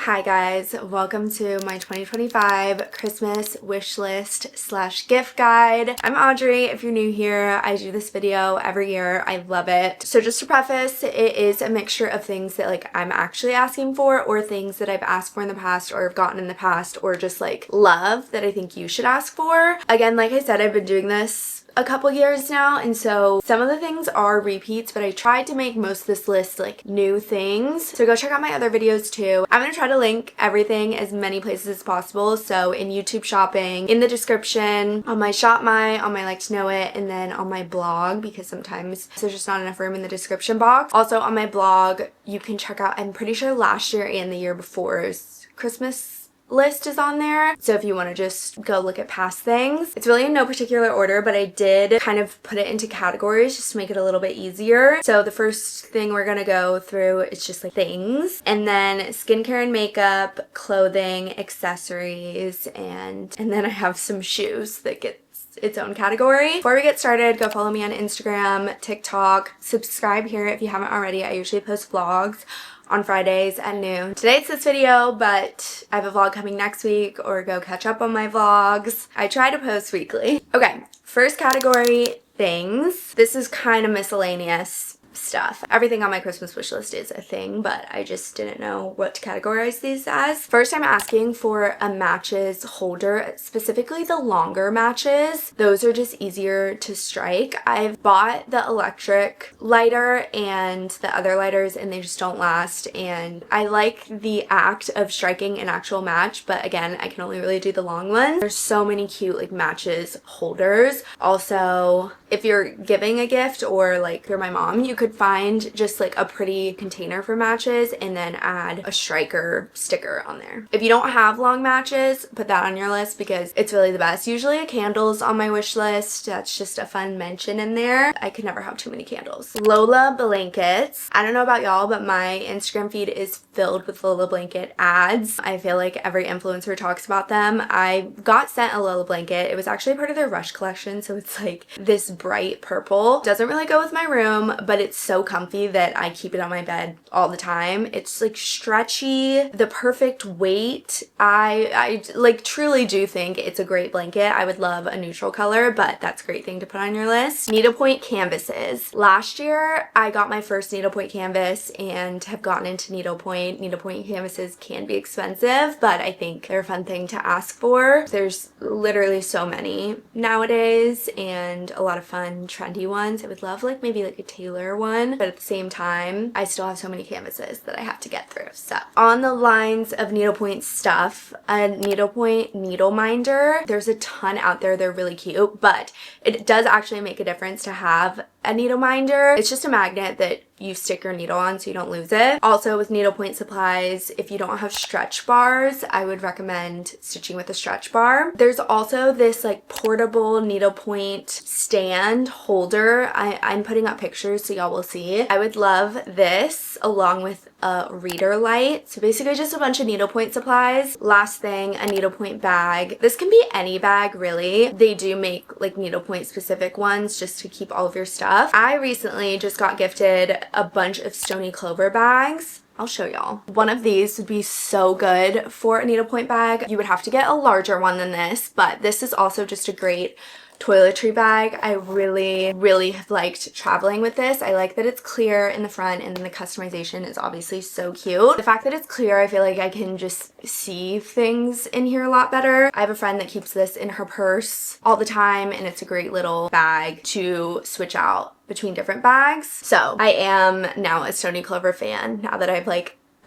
Hi guys, welcome to my 2025 Christmas wish list / gift guide. I'm Audrey. If you're new here, I do this video every year. I love it. So just to preface, it is a mixture of things that I'm actually asking for, or things that I've asked for in the past or have gotten in the past, or just love that I think you should ask for. Again, like I said, I've been doing this a couple years now, and so some of the things are repeats, but I tried to make most of this list new things. So go check out my other videos too. I'm gonna try to link everything as many places as possible. So in YouTube shopping, in the description, on my Shop My, on my Like to Know It, and then on my blog, because sometimes there's just not enough room in the description box. Also on my blog, you can check out, I'm pretty sure last year and the year before's Christmas list is on there, so if you want to just go look at past things. It's really in no particular order, but I did kind of put it into categories just to make it a little bit easier. So the first thing we're gonna go through is just things, and then skincare and makeup, clothing, accessories, and then I have some shoes that get its own category. Before we get started, go follow me on Instagram, TikTok, subscribe here if you haven't already. I usually post vlogs on Fridays at noon. Today it's this video, but I have a vlog coming next week, or go catch up on my vlogs. I try to post weekly. Okay, first category, things. This is kind of miscellaneous stuff. Everything on my Christmas wish list is a thing, but I just didn't know what to categorize these as. First, I'm asking for a matches holder, specifically the longer matches. Those are just easier to strike. I've bought the electric lighter and the other lighters, and they just don't last, and I like the act of striking an actual match, but again, I can only really do the long ones. There's so many cute matches holders. Also, if you're giving a gift, or you're my mom, you could find just a pretty container for matches and then add a striker sticker on there. If you don't have long matches, put that on your list because it's really the best. Usually a candle's on my wish list. That's just a fun mention in there. I could never have too many candles. Lola blankets. I don't know about y'all, but my Instagram feed is filled with Lola blanket ads. I feel like every influencer talks about them. I got sent a Lola blanket. It was actually part of their Rush collection, so it's this bright purple. Doesn't really go with my room, but it's so comfy that I keep it on my bed all the time. It's stretchy, the perfect weight. I truly do think it's a great blanket. I would love a neutral color, but that's a great thing to put on your list. Needlepoint canvases. Last year I got my first needlepoint canvas and have gotten into needlepoint. Needlepoint canvases can be expensive, but I think they're a fun thing to ask for. There's literally so many nowadays, and a lot of fun trendy ones. I would love maybe a tailor one, but at the same time I still have so many canvases that I have to get through. So on the lines of needlepoint stuff, a needlepoint needle minder. There's a ton out there. They're really cute, but it does actually make a difference to have a needle minder. It's just a magnet that you stick your needle on so you don't lose it. Also with needlepoint supplies, if you don't have stretch bars, I would recommend stitching with a stretch bar. There's also this portable needlepoint stand holder. I'm putting up pictures so y'all will see. I would love this along with a reader light. So basically just a bunch of needlepoint supplies. Last thing, a needlepoint bag. This can be any bag really. They do make needlepoint specific ones just to keep all of your stuff. I recently just got gifted a bunch of Stony Clover bags. I'll show y'all. One of these would be so good for a needlepoint bag. You would have to get a larger one than this, but this is also just a great toiletry bag. I really have liked traveling with this. I like that it's clear in the front, and then the customization is obviously so cute. The fact that it's clear, I feel like I can just see things in here a lot better. I have a friend that keeps this in her purse all the time, and it's a great little bag to switch out between different bags. So I am now a Stony Clover fan now that I've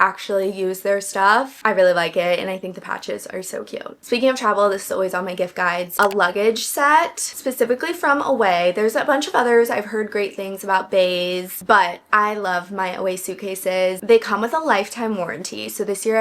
actually use their stuff. I really like it, and I think the patches are so cute. Speaking of travel, this is always on my gift guides. A luggage set, specifically from Away. There's a bunch of others. I've heard great things about Bays, but I love my Away suitcases. They come with a lifetime warranty. So this year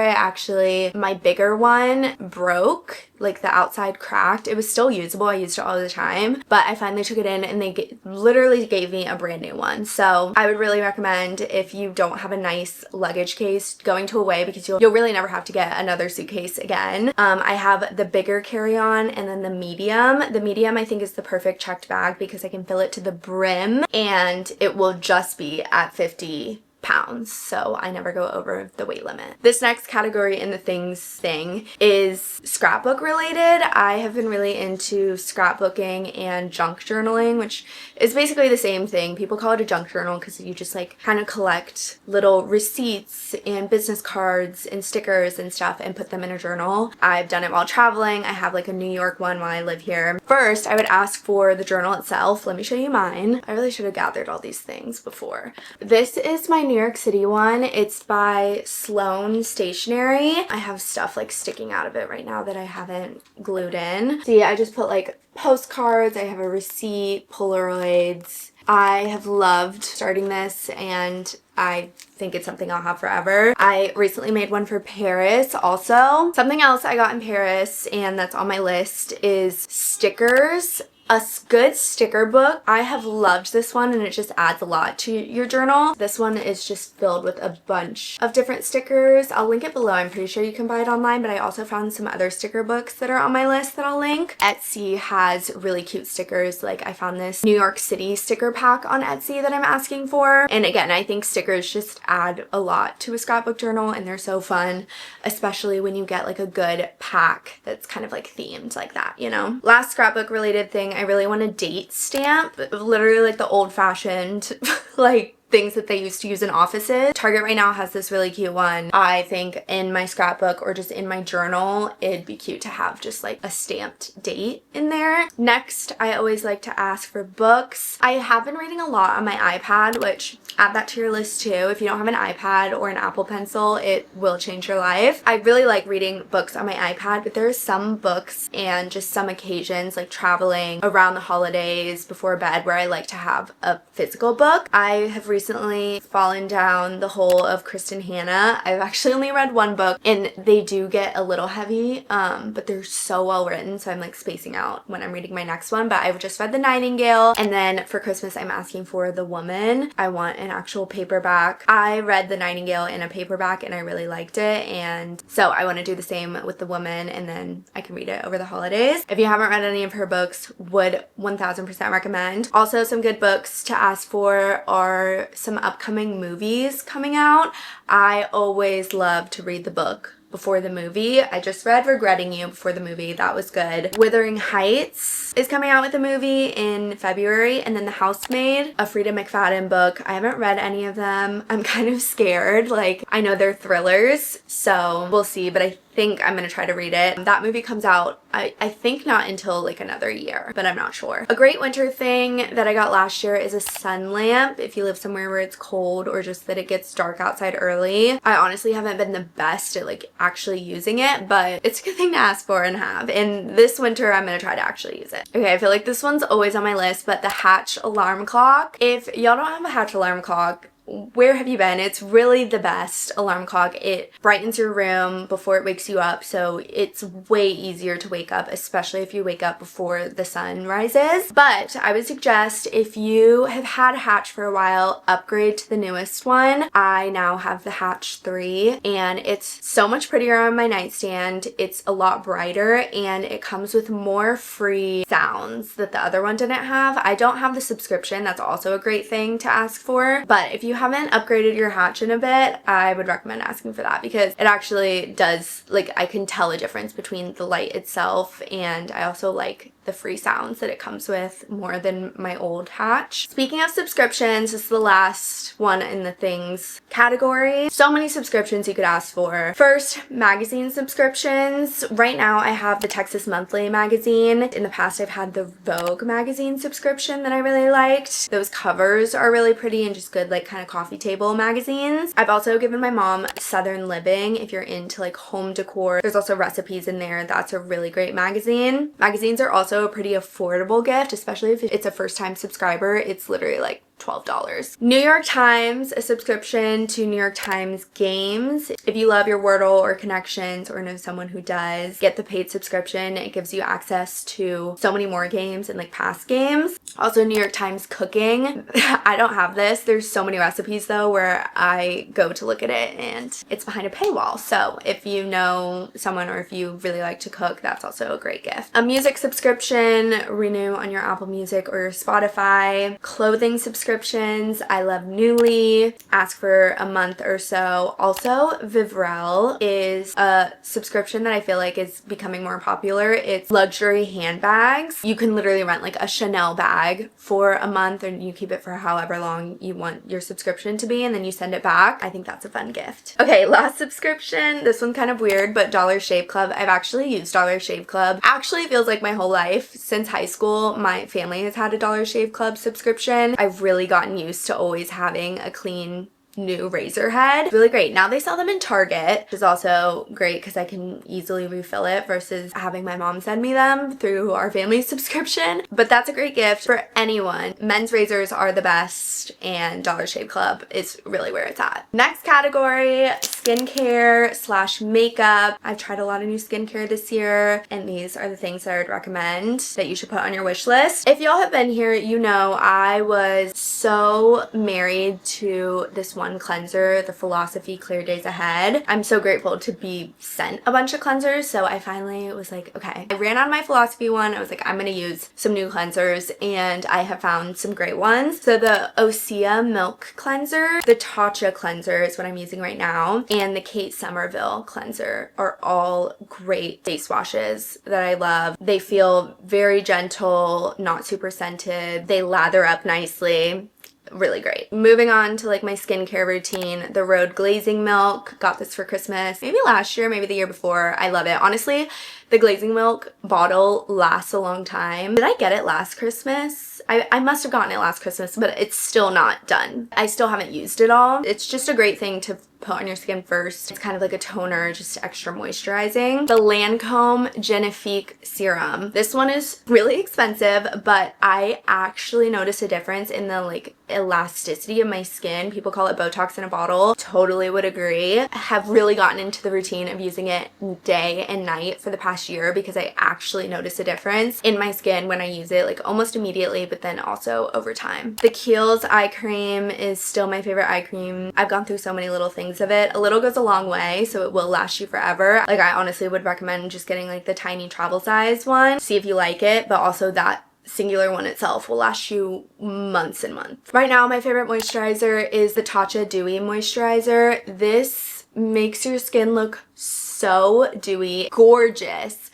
my bigger one broke, the outside cracked. It was still usable. I used it all the time, but I finally took it in, and they literally gave me a brand new one. So I would really recommend, if you don't have a nice luggage case, going to Away, because you'll really never have to get another suitcase again. I have the bigger carry-on and then the medium. The medium I think is the perfect checked bag because I can fill it to the brim and it will just be at 50 pounds, so I never go over the weight limit. This next category in the things thing is scrapbook related. I have been really into scrapbooking and junk journaling, which is basically the same thing. People call it a junk journal because you just like kind of collect little receipts and business cards and stickers and stuff and put them in a journal. I've done it while traveling. I have like a New York one while I live here. First, I would ask for the journal itself. Let me show you mine. I really should have gathered all these things before. This is my New York City one. It's by Sloan Stationery. I have stuff like sticking out of it right now that I haven't glued in. See, I just put like postcards. I have a receipt, Polaroids. I have loved starting this and I think it's something I'll have forever. I recently made one for Paris also. Something else I got in Paris and that's on my list is stickers. A good sticker book. I have loved this one and it just adds a lot to your journal. This one is just filled with a bunch of different stickers. I'll link it below. I'm pretty sure you can buy it online, but I also found some other sticker books that are on my list that I'll link. Etsy has really cute stickers. Like I found this New York City sticker pack on Etsy that I'm asking for. And again, I think stickers just add a lot to a scrapbook journal and they're so fun, especially when you get like a good pack that's kind of like themed like that, you know? Last scrapbook related thing, I really want a date stamp, literally like the old-fashioned like things that they used to use in offices. Target right now has this really cute one. I think in my scrapbook or just in my journal, it'd be cute to have just like a stamped date in there. Next, I always like to ask for books. I have been reading a lot on my iPad, which add that to your list too. If you don't have an iPad or an Apple Pencil, it will change your life. I really like reading books on my iPad, but there are some books and just some occasions like traveling around the holidays before bed where I like to have a physical book. I have recently fallen down the hole of Kristen Hanna. I've actually only read one book and they do get a little heavy, but they're so well written, so I'm like spacing out when I'm reading my next one. But I've just read The Nightingale, and then for Christmas I'm asking for The Woman. I want an actual paperback. I read The Nightingale in a paperback and I really liked it, and so I want to do the same with The Woman, and then I can read it over the holidays. If you haven't read any of her books, would 1000% recommend. Also, some good books to ask for are some upcoming movies coming out. I always love to read the book before the movie. I just read Regretting You before the movie. That was good. Wuthering Heights is coming out with a movie in February, and then The Housemaid, a Frida McFadden book. I haven't read any of them. I'm kind of scared. Like, I know they're thrillers, so we'll see, but I think I'm gonna try to read it. That movie comes out, I think not until like another year, but I'm not sure. A great winter thing that I got last year is a sun lamp if you live somewhere where it's cold or just that it gets dark outside early. I honestly haven't been the best at like actually using it, but it's a good thing to ask for and have. And this winter I'm gonna try to actually use it. Okay, I feel like this one's always on my list, but the Hatch alarm clock. If y'all don't have a Hatch alarm clock, where have you been? It's really the best alarm clock. It brightens your room before it wakes you up, so it's way easier to wake up, especially if you wake up before the sun rises. But I would suggest if you have had a Hatch for a while, upgrade to the newest one. I now have the Hatch 3 and it's so much prettier on my nightstand. It's a lot brighter and it comes with more free sounds that the other one didn't have. I don't have the subscription. That's also a great thing to ask for. But if you haven't upgraded your Hatch in a bit, I would recommend asking for that because it actually does, like, I can tell a difference between the light itself, and I also like the free sounds that it comes with more than my old Hatch. Speaking of subscriptions, this is the last one in the things category. So many subscriptions you could ask for. First, magazine subscriptions. Right now I have the Texas Monthly magazine. In the past I've had the Vogue magazine subscription that I really liked. Those covers are really pretty and just good like kind of coffee table magazines. I've also given my mom Southern Living if you're into like home decor. There's also recipes in there. That's a really great magazine. Magazines are also a pretty affordable gift, especially if it's a first-time subscriber. It's literally like $12. New York Times, a subscription to New York Times games. If you love your Wordle or Connections or know someone who does, get the paid subscription. It gives you access to so many more games and like past games. Also New York Times cooking. I don't have this. There's so many recipes though where I go to look at it and it's behind a paywall. So if you know someone or if you really like to cook, that's also a great gift. A music subscription, renew on your Apple Music or your Spotify. Clothing subscription subscriptions. I love Newly, ask for a month or so. Also, Vivrel is a subscription that I feel like is becoming more popular. It's luxury handbags. You can literally rent like a Chanel bag for a month and you keep it for however long you want your subscription to be, and then you send it back. I think that's a fun gift. Okay, last subscription. This one's kind of weird, but Dollar Shave Club. I've actually used Dollar Shave Club. Actually feels like my whole life. Since high school, my family has had a Dollar Shave Club subscription. I've really gotten used to always having a clean new razor head. Really great. Now they sell them in Target, which is also great because I can easily refill it versus having my mom send me them through our family subscription. But that's a great gift for anyone. Men's razors are the best and Dollar Shave Club is really where it's at. Next category, skincare slash makeup. I've tried a lot of new skincare this year and these are the things that I would recommend that you should put on your wish list. If y'all have been here, you know I was so married to this one cleanser, the Philosophy Clear Days Ahead. I'm so grateful to be sent a bunch of cleansers, so I finally was like, okay. I ran on my Philosophy one. I was like, I'm gonna use some new cleansers, and I have found some great ones. So the Osea Milk Cleanser, the Tatcha Cleanser is what I'm using right now, and the Kate Somerville Cleanser are all great face washes that I love. They feel very gentle, not super scented. They lather up nicely. Really great. Moving on to like my skincare routine, the Rhode Glazing Milk. Got this for Christmas, maybe last year, maybe the year before. I love it. Honestly, the glazing milk bottle lasts a long time. Did I get it last Christmas? I must have gotten it last Christmas, but it's still not done. I still haven't used it all. It's just a great thing to put on your skin first. It's kind of like a toner, just extra moisturizing. The Lancome Genifique Serum. This one is really expensive, but I actually noticed a difference in the like elasticity of my skin. People call it Botox in a bottle. Totally would agree. I have really gotten into the routine of using it day and night for the past year because I actually notice a difference in my skin when I use it like almost immediately, but then also over time. The Kiehl's eye cream is still my favorite eye cream. I've gone through so many little things of it. A little goes a long way, so it will last you forever. Like I honestly would recommend just getting like the tiny travel size one, see if you like it, but also that singular one itself will last you months and months. Right now, my favorite moisturizer is the Tatcha Dewy Moisturizer. This makes your skin look so dewy, gorgeous.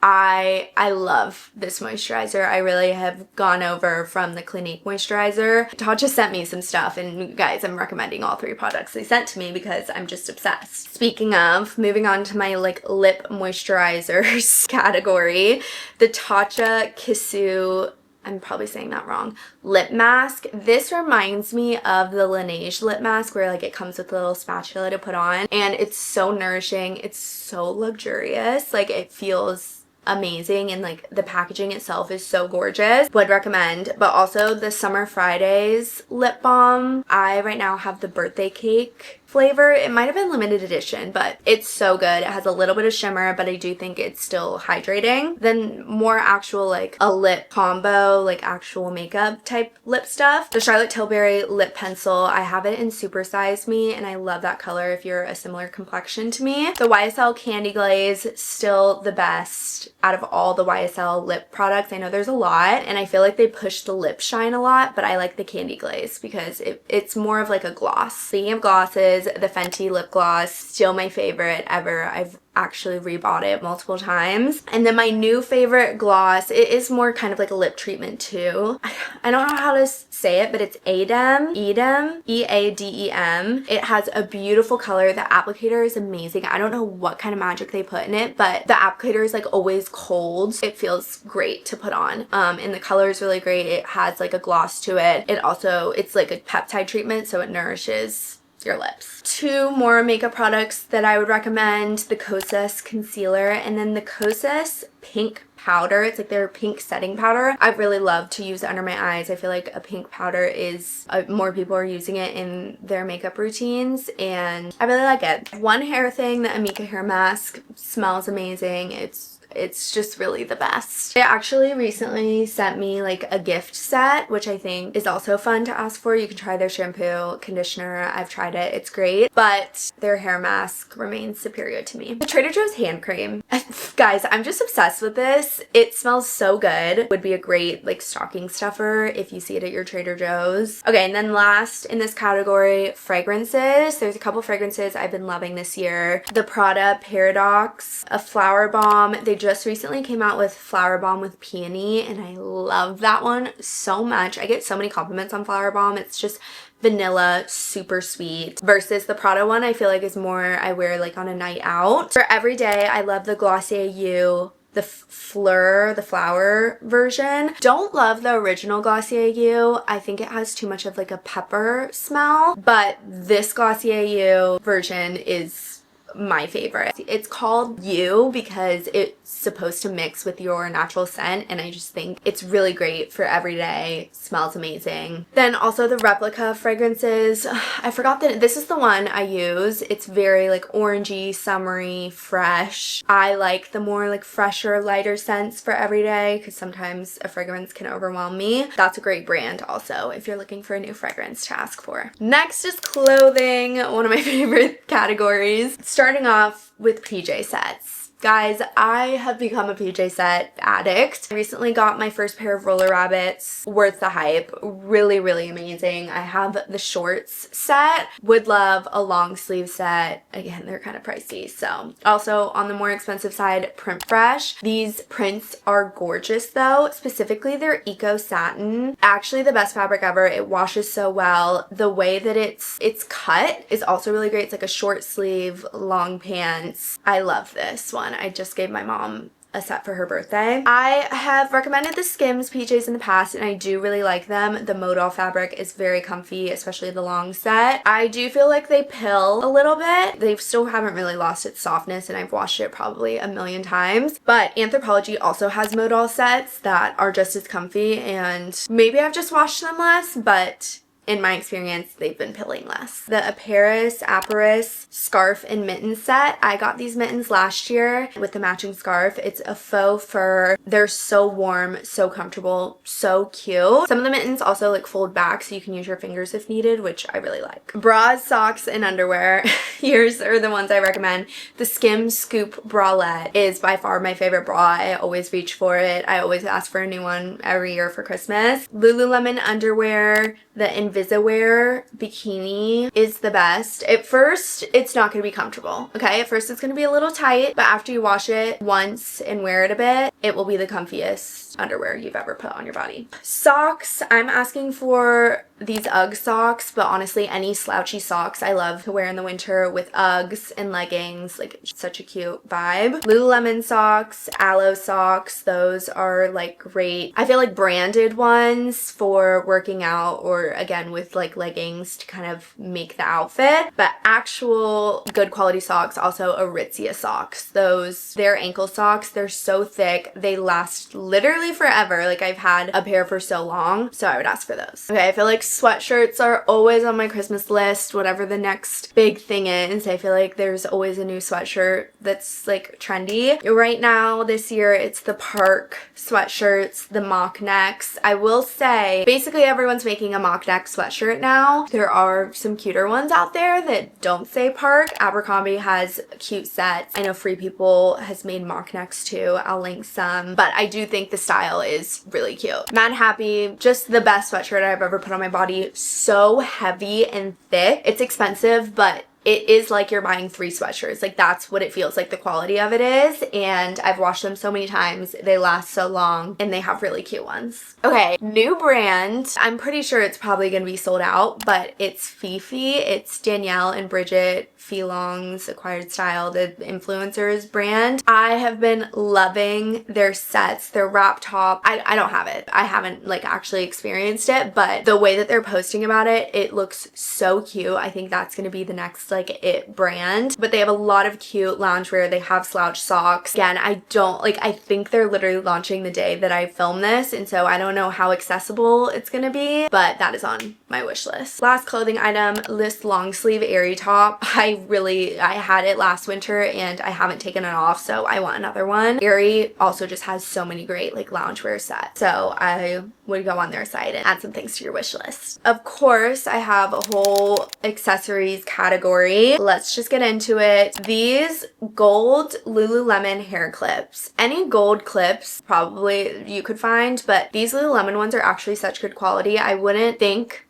I love this moisturizer. I really have gone over from the Clinique moisturizer. Tatcha sent me some stuff, and guys, I'm recommending all three products they sent to me because I'm just obsessed. Speaking of, moving on to my like lip moisturizers category, the Tatcha Kissu, I'm probably saying that wrong, lip mask. This reminds me of the Laneige lip mask where like it comes with a little spatula to put on, and it's so nourishing. It's so luxurious. Like it feels amazing, and like the packaging itself is so gorgeous. Would recommend. But also the Summer Fridays lip balm. I right now have the birthday cake flavor. It might have been limited edition, but it's so good. It has a little bit of shimmer, but I do think it's still hydrating. Then more actual like a lip combo, like actual makeup type lip stuff. The Charlotte Tilbury lip pencil. I have it in Super Size Me, and I love that color if you're a similar complexion to me. The YSL Candy Glaze, still the best out of all the YSL lip products. I know there's a lot, and I feel like they push the lip shine a lot, but I like the Candy Glaze because it's more of like a gloss. Speaking of glosses, the Fenty lip gloss, still my favorite ever. I've actually rebought it multiple times. And then my new favorite gloss, it is more kind of like a lip treatment too. I don't know how to say it, but it's Edem, E-A-D-E-M. It has a beautiful color. The applicator is amazing. I don't know what kind of magic they put in it, but the applicator is like always cold. It feels great to put on. And the color is really great. It has like a gloss to it. It's like a peptide treatment, so it nourishes your lips. Two more makeup products that I would recommend, the Kosas concealer and then the Kosas pink powder. It's like their pink setting powder. I really love to use it under my eyes. I feel like a pink powder is more people are using it in their makeup routines, and I really like it. One hair thing, the Amika hair mask, smells amazing. It's just really the best. They actually recently sent me like a gift set, which I think is also fun to ask for. You can try their shampoo, conditioner. I've tried it. It's great, but their hair mask remains superior to me. The Trader Joe's hand cream. Guys, I'm just obsessed with this. It smells so good. Would be a great like stocking stuffer if you see it at your Trader Joe's. Okay, and then last in this category, fragrances. There's a couple fragrances I've been loving this year. The Prada Paradox, a flower bomb. They just recently came out with flower bomb with peony, and I love that one so much. I get so many compliments on flower bomb. It's just vanilla, super sweet, versus the Prada one I feel like is more I wear like on a night out. For every day, I love the Glossier You, the Fleur, the flower version. Don't love the original Glossier You. I think it has too much of like a pepper smell, but this Glossier You version is my favorite. It's called You because it's supposed to mix with your natural scent, and I just think it's really great for every day. Smells amazing. Then also the replica fragrances. I forgot that this is the one I use. It's very like orangey, summery, fresh. I like the more like fresher, lighter scents for every day because sometimes a fragrance can overwhelm me. That's a great brand also if you're looking for a new fragrance to ask for. Next is clothing, one of my favorite categories. Starting off with PJ sets. Guys, I have become a PJ set addict. I recently got my first pair of Roller Rabbits. Worth the hype. Really, really amazing. I have the shorts set. Would love a long sleeve set. Again, they're kind of pricey. So also on the more expensive side, Print Fresh. These prints are gorgeous though. Specifically their Eco Satin. Actually the best fabric ever. It washes so well. The way that it's cut is also really great. It's like a short sleeve, long pants. I love this one. I just gave my mom a set for her birthday. I have recommended the Skims PJs in the past, and I do really like them. The modal fabric is very comfy, especially the long set. I do feel like they pill a little bit. They still haven't really lost its softness, and I've washed it probably a million times. But Anthropologie also has modal sets that are just as comfy, and maybe I've just washed them less, but in my experience, they've been pilling less. The Aparis scarf and mitten set. I got these mittens last year with the matching scarf. It's a faux fur. They're so warm, so comfortable, so cute. Some of the mittens also like fold back so you can use your fingers if needed, which I really like. Bras, socks, and underwear. Here's are the ones I recommend. The Skims Scoop Bralette is by far my favorite bra. I always reach for it. I always ask for a new one every year for Christmas. Lululemon underwear. The Invisiwear bikini is the best. At first, it's not going to be comfortable, okay? At first, it's going to be a little tight, but after you wash it once and wear it a bit, it will be the comfiest underwear you've ever put on your body. Socks. I'm asking for these UGG socks, but honestly, any slouchy socks I love to wear in the winter with Uggs and leggings. Like, such a cute vibe. Lululemon socks, Aloe socks. Those are like great. I feel like branded ones for working out or again with like leggings to kind of make the outfit, but actual good quality socks. Also Aritzia socks. Their ankle socks, they're so thick. They last literally forever. Like I've had a pair for so long, so I would ask for those. Okay, I feel like sweatshirts are always on my Christmas list, whatever the next big thing is. I feel like there's always a new sweatshirt that's like trendy. Right now this year it's the Park sweatshirts, the mock necks. I will say basically everyone's making a mock neck sweatshirt now. There are some cuter ones out there that don't say Park. Abercrombie has cute sets. I know Free People has made mock necks too. I'll link some, but I do think the style is really cute. Mad Happy, just the best sweatshirt I've ever put on my body. So heavy and thick. It's expensive, but it is like you're buying 3 sweatshirts. Like that's what it feels like the quality of it is. And I've washed them so many times. They last so long and they have really cute ones. Okay, new brand. I'm pretty sure it's probably going to be sold out, but it's Fifi. It's Danielle and Bridget Filong's Acquired Style, the influencers brand. I have been loving their sets, their wrap top. I don't have it. I haven't like actually experienced it, but the way that they're posting about it, it looks so cute. I think that's going to be the next like it brand. But they have a lot of cute loungewear. They have slouch socks. Again, I think they're literally launching the day that I film this, and so I don't know how accessible it's going to be, but that is on my wish list. Last clothing item, this long sleeve airy top. I had it last winter and I haven't taken it off, so I want another one. Aerie also just has so many great like loungewear sets, so I would go on their site and add some things to your wish list. Of course, I have a whole accessories category. Let's just get into it. These gold Lululemon hair clips. Any gold clips probably you could find, but these Lululemon ones are actually such good quality. I wouldn't think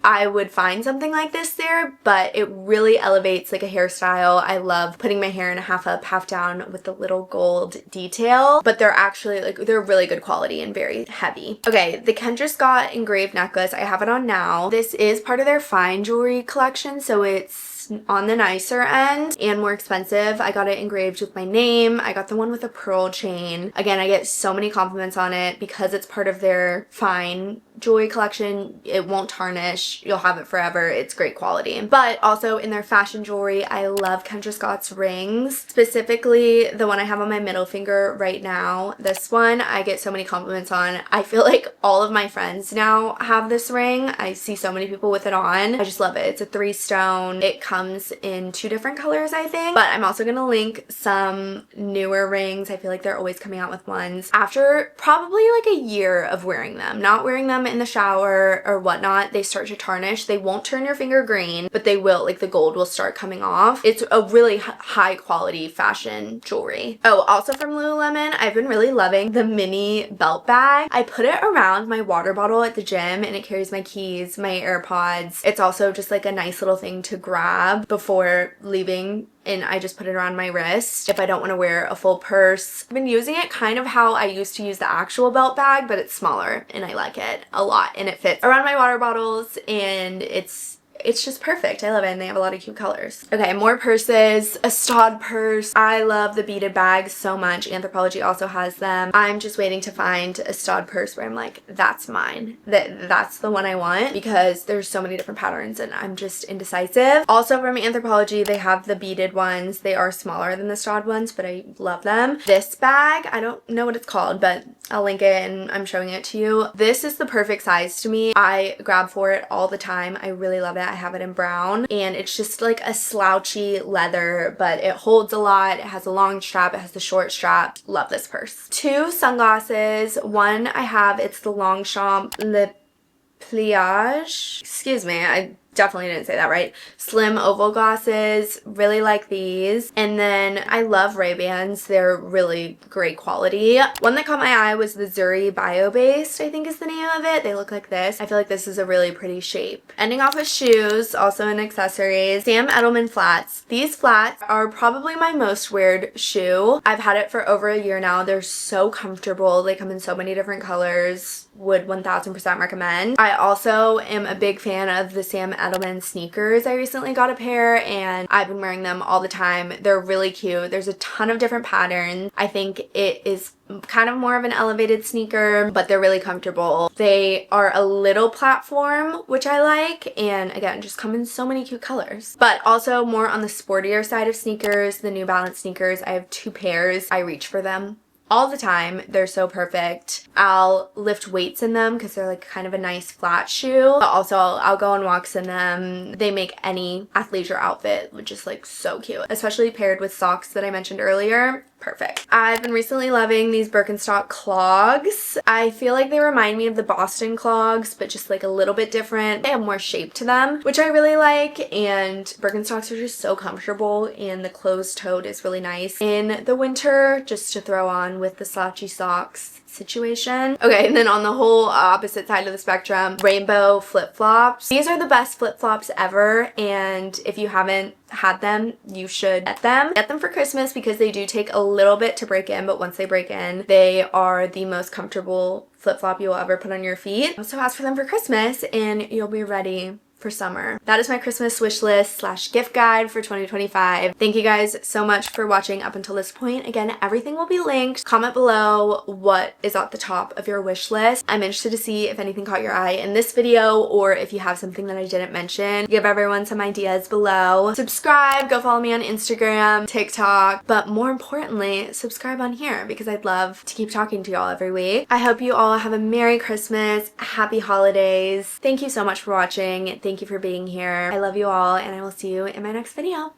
I would find something like this there, but it really elevates like a hairstyle. I love putting my hair in a half up, half down with the little gold detail, but they're actually like, they're really good quality and very heavy. Okay, the Kendra Scott engraved necklace, I have it on now. This is part of their fine jewelry collection, so it's on the nicer end and more expensive. I got it engraved with my name. I got the one with a pearl chain. Again, I get so many compliments on it because it's part of their fine jewelry collection. It won't tarnish. You'll have it forever. It's great quality. But also in their fashion jewelry, I love Kendra Scott's rings. Specifically, the one I have on my middle finger right now. This one I get so many compliments on. I feel like all of my friends now have this ring. I see so many people with it on. I just love it. It's a 3-stone. It comes in 2 different colors, I think. But I'm also gonna link some newer rings. I feel like they're always coming out with ones after probably like a year of wearing them. Not wearing them in the shower or whatnot, they start to tarnish. They won't turn your finger green, but they will, like the gold will start coming off. It's a really high quality fashion jewelry. Oh, also from Lululemon, I've been really loving the mini belt bag. I put it around my water bottle at the gym and it carries my keys, my AirPods. It's also just like a nice little thing to grab before leaving, and I just put it around my wrist if I don't want to wear a full purse. I've been using it kind of how I used to use the actual belt bag, but it's smaller and I like it a lot, and it fits around my water bottles and it's just perfect. I love it, and they have a lot of cute colors. Okay, more purses. A stud purse. I love the beaded bags so much. Anthropologie also has them. I'm just waiting to find a stud purse where I'm like, that's mine. That's the one I want, because there's so many different patterns and I'm just indecisive. Also from Anthropologie, they have the beaded ones. They are smaller than the stud ones, but I love them. This bag, I don't know what it's called, but I'll link it and I'm showing it to you. This is the perfect size to me. I grab for it all the time. I really love it. I have it in brown and it's just like a slouchy leather, but it holds a lot. It has a long strap. It has the short strap. Love this purse. 2 sunglasses. One I have, it's the Longchamp Le Pliage. Excuse me, I definitely didn't say that right. Slim oval glasses. Really like these. And then I love Ray-Bans. They're really great quality. One that caught my eye was the Zuri Bio-Based, I think is the name of it. They look like this. I feel like this is a really pretty shape. Ending off with shoes, also in accessories. Sam Edelman flats. These flats are probably my most weared shoe. I've had it for over a year now. They're so comfortable. They come in so many different colors. Would 1000% recommend. I also am a big fan of the Sam Edelman sneakers. I recently got a pair and I've been wearing them all the time. They're really cute. There's a ton of different patterns. I think it is kind of more of an elevated sneaker, but they're really comfortable. They are a little platform, which I like, and again, just come in so many cute colors. But also more on the sportier side of sneakers, the New Balance sneakers. I have 2 pairs. I reach for them all the time. They're so perfect. I'll lift weights in them because they're like kind of a nice flat shoe, but also I'll go on walks in them. They make any athleisure outfit just like so cute, especially paired with socks that I mentioned earlier. Perfect. I've been recently loving these Birkenstock clogs. I feel like they remind me of the Boston clogs, but just like a little bit different. They have more shape to them, which I really like, and Birkenstocks are just so comfortable, and the closed-toed is really nice in the winter just to throw on with the slouchy socks situation. Okay, and then on the whole opposite side of the spectrum, rainbow flip-flops. These are the best flip-flops ever, and if you haven't had them, you should get them. Get them for Christmas because they do take a little bit to break in, but once they break in, they are the most comfortable flip-flop you will ever put on your feet. So ask for them for Christmas and you'll be ready for summer. That is my Christmas wish list slash gift guide for 2025. Thank you guys so much for watching up until this point. Again, everything will be linked. Comment below what is at the top of your wish list. I'm interested to see if anything caught your eye in this video or if you have something that I didn't mention. Give everyone some ideas below. Subscribe, go follow me on Instagram, TikTok, but more importantly, subscribe on here because I'd love to keep talking to y'all every week. I hope you all have a Merry Christmas, Happy Holidays. Thank you so much for watching. Thank you for being here. I love you all and I will see you in my next video.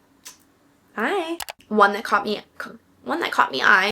Bye. One that caught me eye.